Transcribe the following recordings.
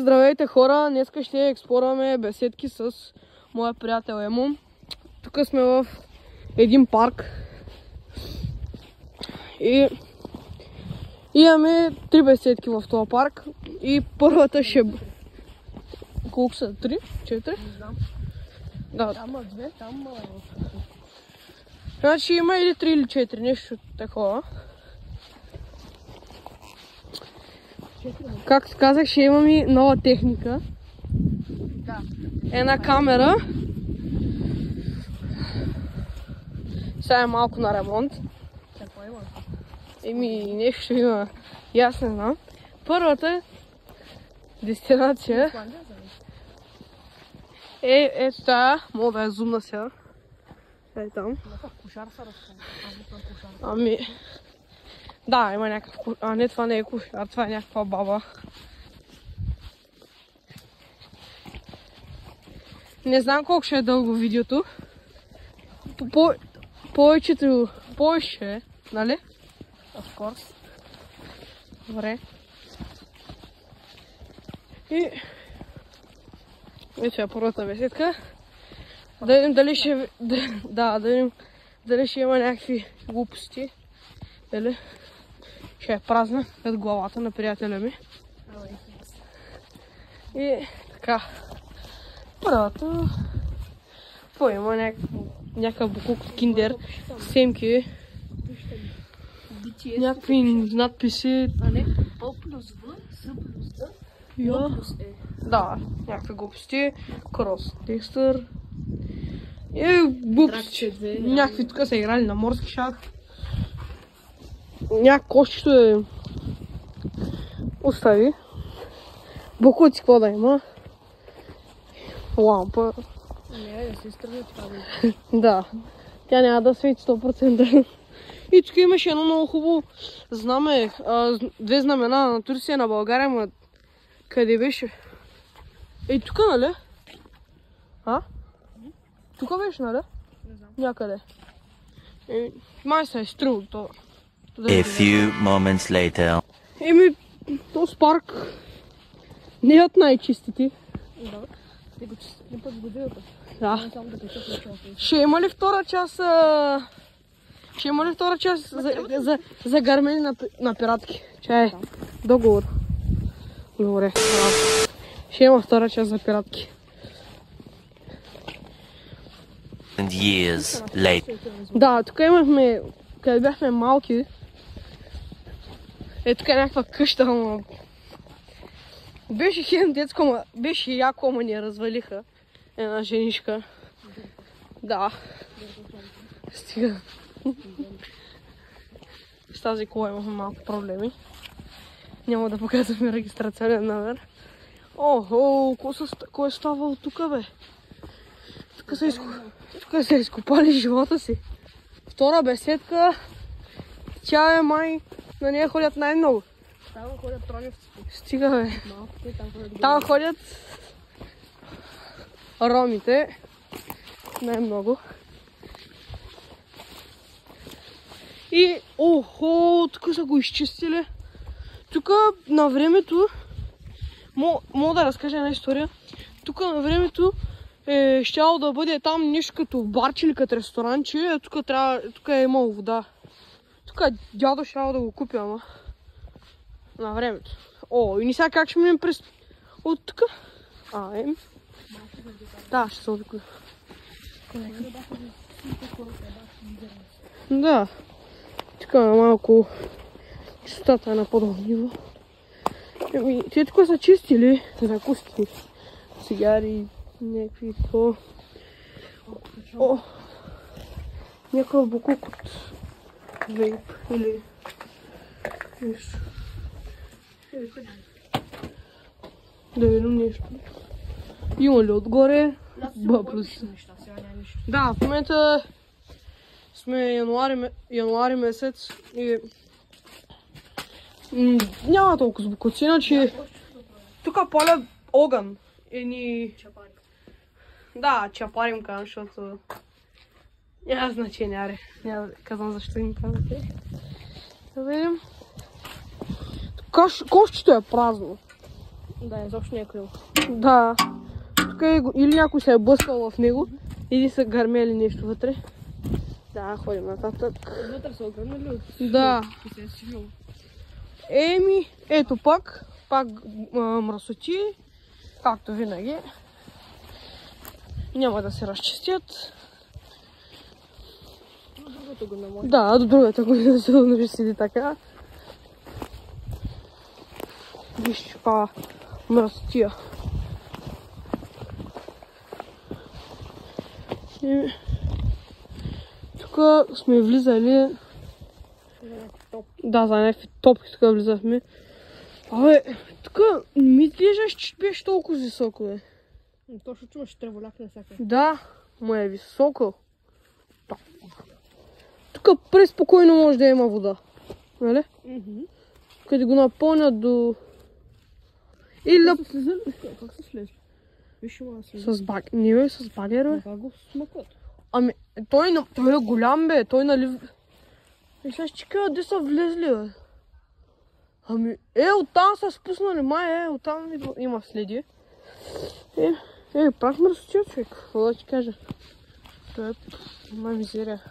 Здравейте хора, днеска ще експлорваме беседки с моя приятел Емо. Тук сме в един парк и имаме 3 беседки в този парк и първата ще... Колко са? 3? 4? Не знам. Да. Там 2, там... Значи има или 3 или 4, нещо такова. Както казах, ще имам и нова техника. Да. Една камера. Сега е малко на ремонт. Какво има? Нещо има. И аз не знам. Първата дестинация е ето тая. Мога да я зумна сега. Е там. Кошар са разпълни. Ами... Да, има някакъв... А не, това не е кошар, това е някаква баба. Не знам колко ще е дълго видеото. Повече, нали? Of course. Добре. И... Ето е първата беседка. Да видим дали ще... Да видим дали ще има някакви глупости. Дали ще е празна пред главата на приятеля ми. И така. Първата... Какво има? Някакъв буклук от киндер, семки, някакви надписи. А не? П плюс В, С плюс Д, М плюс Е. Да, някакви глупости. Крос текстър. И глупости. Някакви тук са играли на морски шах. Кошчето е... Остави. Буклуци какво да има. Лампа. Не, да се изтръгне това. Да. Тя няма да свети 100%. И тук имаше едно много хубаво знаме. 2 знамена на Турция, на България, ма къде беше? Ей, тук, нали? А? Тук беше, нали? Не знам. Някъде. Май се е стрил това. A few moments later. Този парк не е от най-чистите. Да. Те го чистили път годината. Да. Не само да качат на човека. Ще има ли втора част? Ще има ли втора част за гърмени на пиратки? Чай. Договор. Добре. Ще има втора част за пиратки. And years later. Да, тук имахме, къде бяхме малки. Тук е някаква къща, ама... Беше хем детско, беше яко, ама ни я развалиха. Една женишка. Да. Стига. С тази кола имахме малко проблеми. Няма да показваме регистрационен номер. Охо, кой е ставал тук, бе? Тук са изкопали живота си. Втора беседка. Тя е май... На нея ходят най-много. Там ходят троневците. Стига, бе. Малките, там ходят Там ходят ромите. Най-много. И, охо, тук са го изчистили. Тук на времето, мога да разкажа една история. Тук на времето е щяло да бъде там нещо като барче или като ресторанче, а тук е имало вода. Тук дядо щяло да го купи, ама на времето. И не сега как ще минем през от тук? Да, ще се обикля. Да. Тук малко чистотата е на по-долу ниво. Те тук са чистили закуски, цигари, някакви такова. Някакъв буклук от вейп или нещо. Да видим нещо. Има ли отгоре? Да, в момента сме януари месец и няма толкова звукоци, иначе тук палят огън. чапари. Да, чапарим кам, защото няма значение, няма да казвам защо им казвате. Да видим. Кошчето е празно. Да, изобщо не е крил. Да. Тук е, или някой се е блъскал в него, или са гърмели нещо вътре. Да, ходим нататък. Вътре са огърнали от... Да. И се е сивил. Еми, ето пак мръсоти, както винаги. Няма да се разчистят. До другото го намори. Да, до другата година сигурно ще седи така. Виж каква мръсотия. Тук сме влизали. Да, за някакви топки тук влизахме. Абе, тук не ми изглеждаш, че беше толкова високо, бе. Точно чуваш треволяк на всяка. Да, му е високо. Тук преспокойно може да има вода. Нали? Къде го напълнят до... Или да... Как са слезли? Виж, има да слезли. С баг... Не бе, с багер, бе. Как го смъкват? Ами, той е голям, бе. Той нали... Мисля, че къде са влезли, бе. Ами, оттам са спуснали, май, оттам има следи. Пак мръсотия, човек. Какво да ти кажа? Това е мизерия.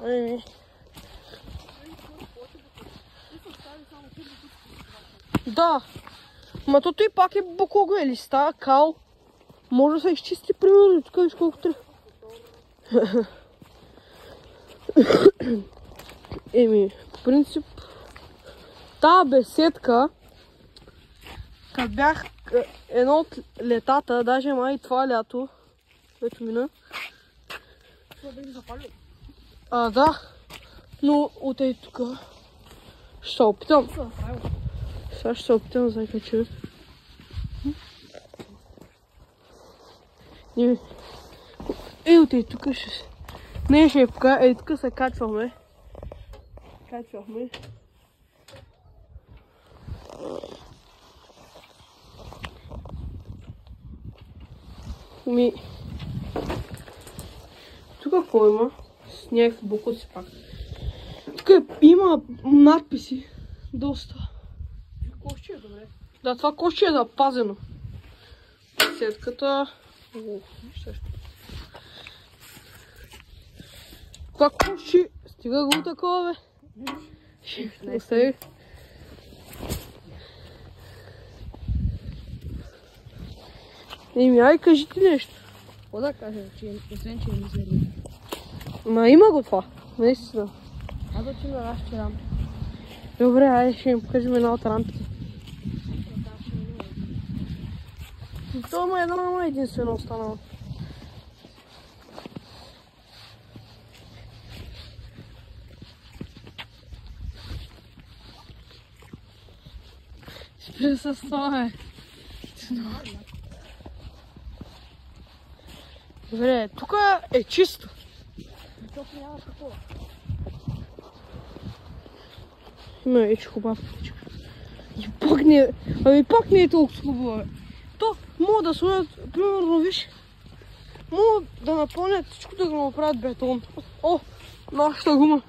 Ами... Да. Ма то той пак е буклого или става кал. Може да се изчисти примерно тук, виж колко трябва. Еми, по принцип, тази беседка, като бях едно от летата, даже май това лято, което мина. Това беше запалил. Да, но от ей тук ще се опитам. Сега ще се опитам да закача. От ей тук ще се... Не ще покажа, ей тук се качваме. Тук какво има? С някакви бокуци пак. Тук има надписи. Доста. Кошче е добре. Да, това кошче е запазено. Сетката... Това кошче... Стига го такова, бе. Остави. Еми, ай, кажи ти нещо. Какво да кажа, освен че е мизерно. Ма има го това, наистина. Аз да ти наращи рампи. Добре, айде ще им покажем една от рампите. Това е една единствена останала. Спри с това, бе. Добре, тук е чисто. Защото няма такова. Има вече хубав птичка. И пак не, ами пак не е толкова хубаво, бе. То могат да сложат, примерно, виж, могат да напълнят всичко, да го направят бетон. О, нашата гума.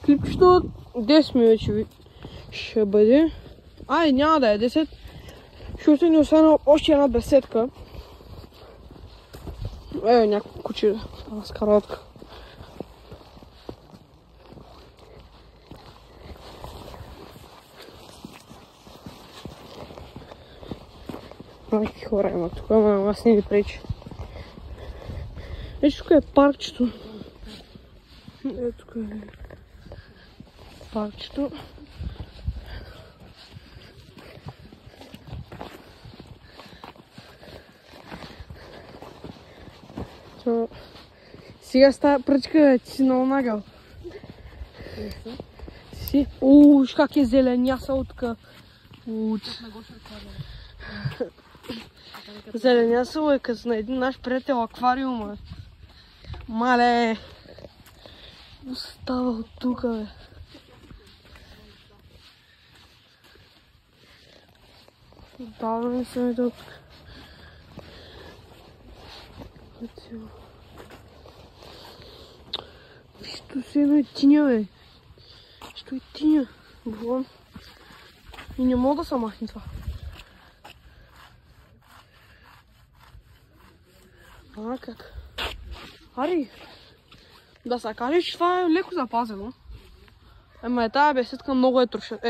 Клипчето 10 минути ще бъде. Ай, няма да е 10. Защото ни остана още една беседка. Някакво куче с каротка. Какви хора има тук, ама аз не ви пречи. Ето тук е паркчето. Ето тук е паркчето. Сега с тази пръчка ти си много нагъл. Си? Виж как е зеленясал тук. Зеленясал е като на един наш приятел аквариума. Мале! Остава от тук, бе. Давно не съм идвал тук. Вижте се едно е тиня, бе. Що е тиня? Бувам. И не мога да се махне това. Как? Ари, да се каже, че това е леко запазено. Ама е тая беседка много е трошат.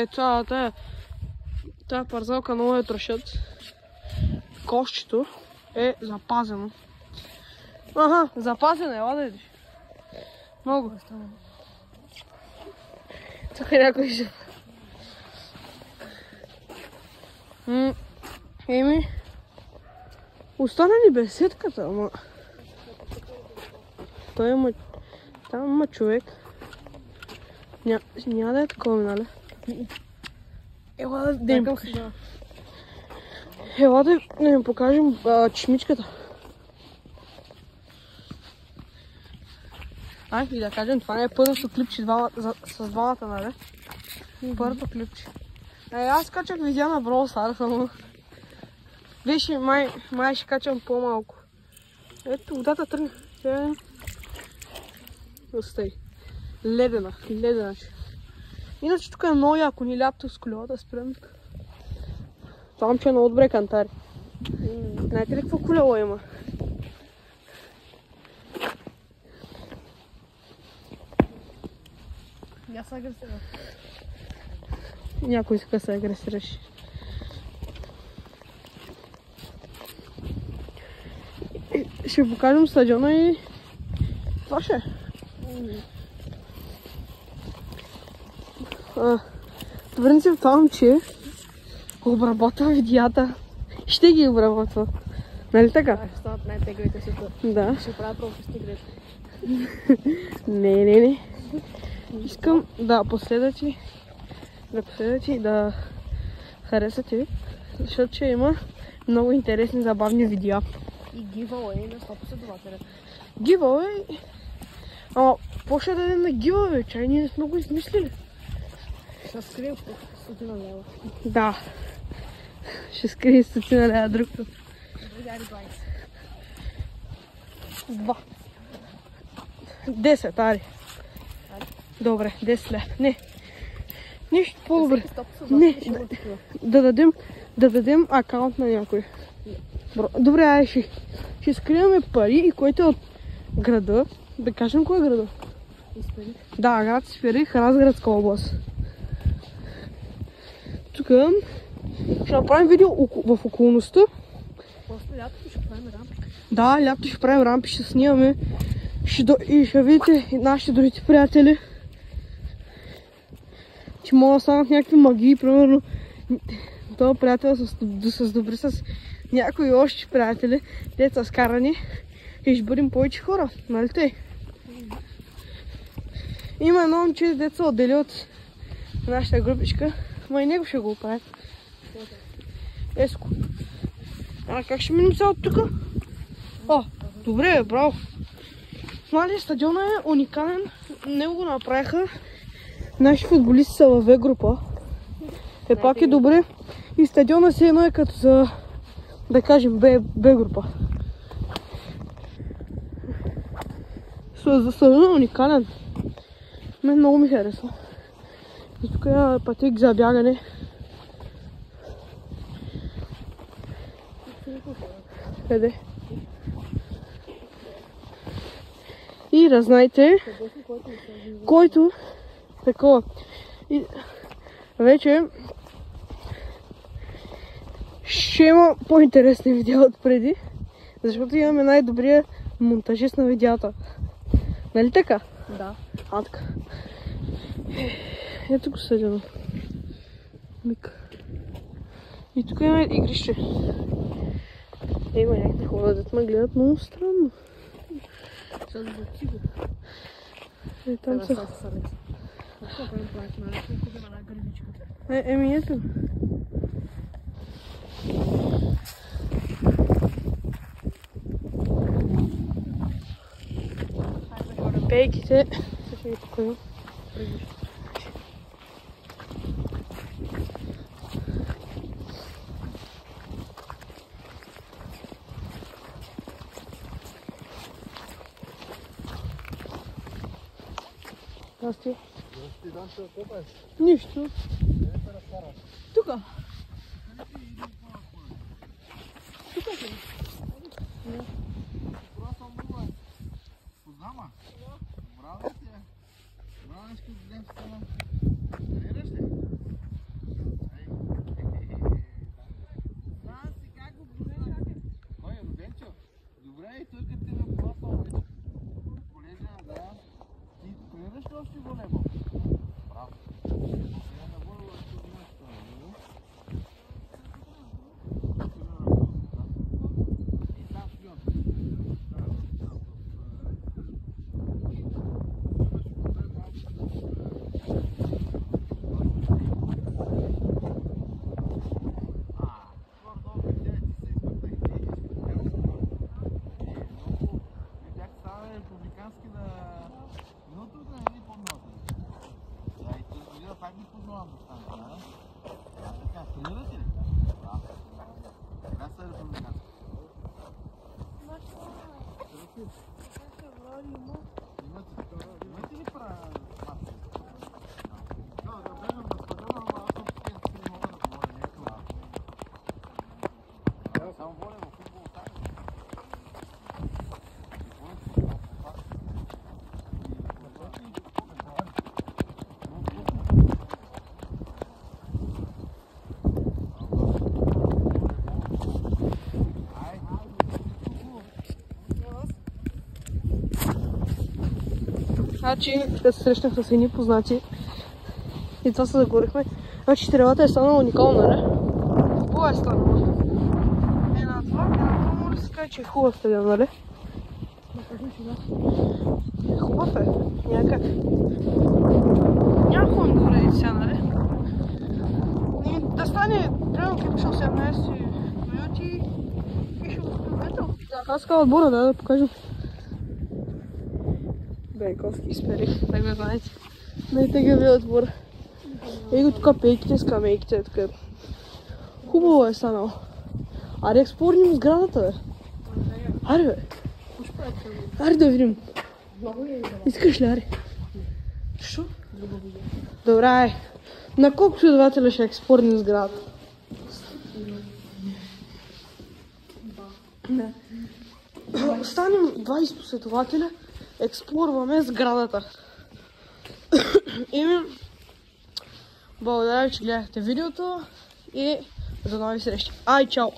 Тая парзалка много е трошат. Кошчето е запазено. Аха, запазено е, ела да идеш. Много. Тук е някой ще... Еми... Остана ли беседката, ама... Той има... Там има човек. Няма да е такова, нали? Ела да им покажем. Ела да им покажем чешмичката. И да кажем, това не е първото клипче с двамата, нали? Първото клипче. Аз качах видео на Brawl Stars, ама... Виж, май ще качам по-малко. Ето, водата тръгна. Остай. Ледена. Иначе тук е много яко, ни лято с колелата спрем тук. Там че е много добре кантари. Знаете ли какво колело има? Я се агресирам. Някой иска да се агресираш. Ще покажем стадиона и... Това ще е. В принцип това момче обработва видеята. Ще ги обработва. Нали така? Ще станат най-теглите си тук. Да. Ще правят пропусти грешки. Не. Искам да последвате и да харесате, защото ще има много интересни забавни видеа. И giveaway на 100 последователя. Giveaway? Ама, по-ще да дадем на giveaway, чай ние не сме го измислили. Ще скрием 100 лева. Да. Ще скрие 100 лева друг път. 2. 10, ари. Добре, 10 лева. Не. Нищо по-добре. Не, да дадем акаунт на някой. Добре, ай, ще скриваме пари и който е от града, да кажем кой е града. Исперих. Да, град Исперих, Разградска област. Тук ще направим видео в околността. После лятото ще правим рампи. Да, лято ще правим рампи, ще снимаме. И ще видите нашите другите приятели. Че могат да станат някакви магии, примерно този приятел да се сдобри с някои още приятели, деца скарани и ще бъдем повече хора, нали тъй? Има едно момче, деца отдели от нашата групичка, ма и него ще го оправят. Еско. Как ще минем сега от тук? Добре, браво. Нали, стадиона е уникален, него го направиха. Наши футболисти са във В група. Пак е добре. И стадиона си едно е като за, да кажем, Б група. Стадиона е уникален. Мен много ми харесва. И тук е пътек за бягане. Къде? И да знаете, който такова. И вече ще има по-интересни видеа от преди, защото имаме най-добрия монтажист на видеята. Нали така? Да. Така. Ето го съдено. И тук има игрище. Има някакви хора, дето ме гледат много странно. Там са... Еми ето. Пейките. Ще ви покажа. Здрасти. Здрасти, Данчо, какво правиш? Нищо. Тука. Тука си. Добра съм много, бе. Познама? Браво ти, бе. Браво, нещо гледам с това. Тренираш ли? Знам си как го познам. Кой е, Руденчо? Добре, и той като ти ме пласал вече. Полежа, да. Ти тренираш ли още волейбол? Браво. Сега на волейбол, ако знаеш това, не? Републикански да... Миналото да не ви по-много. Да, и тази година пак ви познавам да стане, да? А така, тренирате ли? Да. Сега са републикански. Имате ли права? Да бегам да споделам, ама аз съм такива, че не мога да говоря, не е това. Само воля в футбол остане. Значи, да се срещнах с едни познати и това се заговорихме. Значи, тревата е станала уникална, не? Хубава е станала. Една това може да се каже, че е хубав стадион, нали? Хубав е, някак. Няма хубаво да вреди сега, нали? Да стане, примерно като пишал 17 минути и ще го приветел. Аз казвам отбора, да покажем. Бейковски изперих, так да знаете. Най-тегавия отбор. Ей го тука пейките, скамейките, така. Хубаво е станало. Аре, експорним сградата, бе. Аре, бе. Аре да видим. Искаш ли, аре? Шо? Добре, ай. На колко следователя ще експорним сградата? Не. Станем 20 последователя. Експлорваме сградата. И благодаря ви, че гледахте видеото и до нови срещи. Ай, чао!